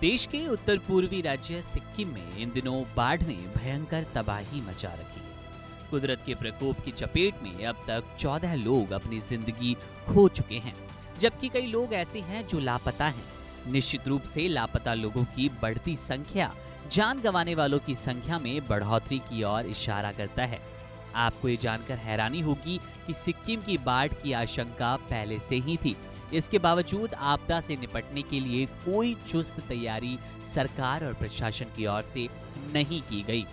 देश के उत्तर पूर्वी राज्य सिक्किम में इन दिनों बाढ़ ने भयंकर तबाही मचा रखी है। कुदरत के प्रकोप की चपेट में अब तक 14 लोग अपनी जिंदगी खो चुके हैं, जबकि कई लोग ऐसे हैं जो लापता हैं। निश्चित रूप से लापता लोगों की बढ़ती संख्या जान गंवाने वालों की संख्या में बढ़ोतरी की ओर इशारा करता है। आपको ये जानकर हैरानी होगी कि सिक्किम की बाढ़ की आशंका पहले से ही थी। इसके बावजूद आपदा से निपटने के लिए कोई चुस्त तैयारी सरकार और प्रशासन की ओर से नहीं की गई।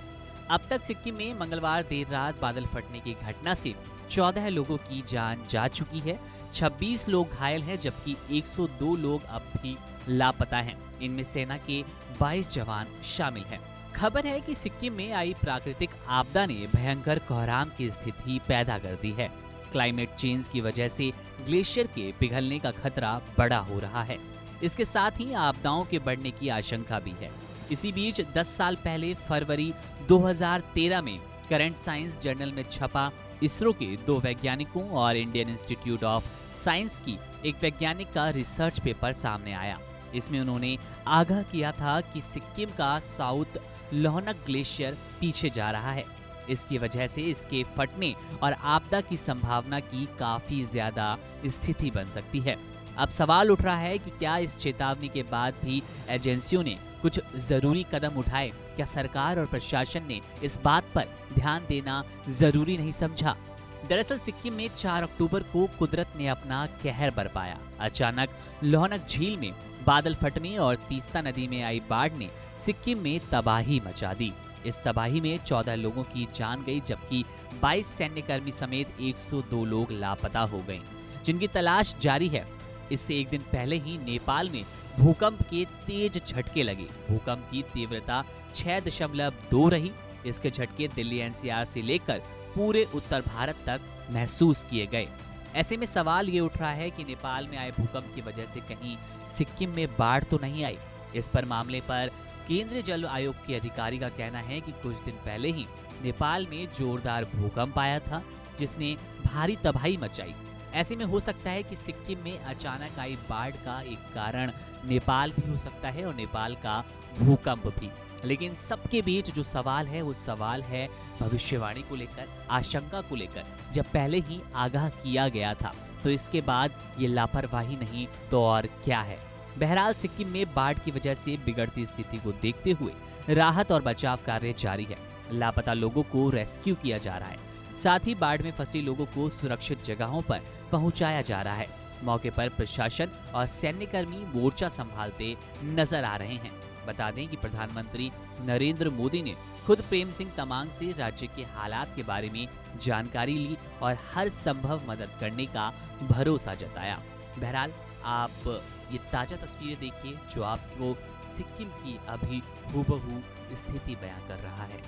अब तक सिक्किम में मंगलवार देर रात बादल फटने की घटना से 14 लोगों की जान जा चुकी है। 26 लोग घायल हैं, जबकि 102 लोग अब भी लापता हैं। इनमें सेना के 22 जवान शामिल हैं। खबर है कि सिक्किम में आई प्राकृतिक आपदा ने भयंकर कोहराम की स्थिति पैदा कर दी है। क्लाइमेट चेंज की वजह से ग्लेशियर के पिघलने का खतरा बड़ा हो रहा है। इसके साथ ही आपदाओं के बढ़ने की आशंका भी है। इसी बीच 10 साल पहले फरवरी 2013 में करंट साइंस जर्नल में छपा इसरो के 2 वैज्ञानिकों और इंडियन इंस्टीट्यूट ऑफ साइंस की एक वैज्ञानिक का रिसर्च पेपर सामने आया। इसमें उन्होंने आगाह किया था कि सिक्किम का साउथ लोहनक ग्लेशियर पीछे जा रहा है। इसकी वजह से इसके फटने और आपदा की संभावना की काफी ज्यादा स्थिति बन सकती है। अब सवाल उठ रहा है कि क्या इस चेतावनी के बाद भी एजेंसियों ने कुछ जरूरी कदम उठाए? क्या सरकार और प्रशासन ने इस बात पर ध्यान देना जरूरी नहीं समझा? दरअसल सिक्किम में 4 अक्टूबर को कुदरत ने अपना कहर बरपाया। अचानक लोहनक झील में बादल फटने और तीस्ता नदी में आई बाढ़ ने सिक्किम में तबाही मचा दी। इस तबाही में 14 लोगों की जान गई, जबकि 22 सैन्यकर्मी समेत 102 लोग लापता हो गए, जिनकी तलाश जारी है। इससे एक दिन पहले ही नेपाल में भूकंप के तेज झटके लगे। भूकंप की तीव्रता 6.2 रही। इसके झटके दिल्ली एनसीआर से लेकर पूरे उत्तर भारत तक महसूस किए गए। ऐसे में सवाल ये उठ रहा है कि नेपाल में आए भूकंप की वजह से कहीं सिक्किम में बाढ़ तो नहीं आई। इस पर मामले पर केंद्रीय जल आयोग के अधिकारी का कहना है कि कुछ दिन पहले ही नेपाल में जोरदार भूकंप आया था, जिसने भारी तबाही मचाई। ऐसे में हो सकता है कि सिक्किम में अचानक आई बाढ़ का एक कारण नेपाल भी हो सकता है और नेपाल का भूकंप भी। लेकिन सबके बीच जो सवाल है वो सवाल है भविष्यवाणी को लेकर, आशंका को लेकर। जब पहले ही आगाह किया गया था तो इसके बाद ये लापरवाही नहीं तो और क्या है। बहरहाल सिक्किम में बाढ़ की वजह से बिगड़ती स्थिति को देखते हुए राहत और बचाव कार्य जारी है। लापता लोगों को रेस्क्यू किया जा रहा है, साथ ही बाढ़ में फंसे लोगों को सुरक्षित जगहों पर पहुंचाया जा रहा है। मौके पर प्रशासन और सैन्यकर्मी मोर्चा संभालते नजर आ रहे हैं। बता दें कि प्रधानमंत्री नरेंद्र मोदी ने खुद प्रेम सिंह तमांग से राज्य के हालात के बारे में जानकारी ली और हर संभव मदद करने का भरोसा जताया। बहरहाल आप ये ताजा तस्वीरें देखिए जो आपको सिक्किम की अभी हूबहू स्थिति बयां कर रहा है।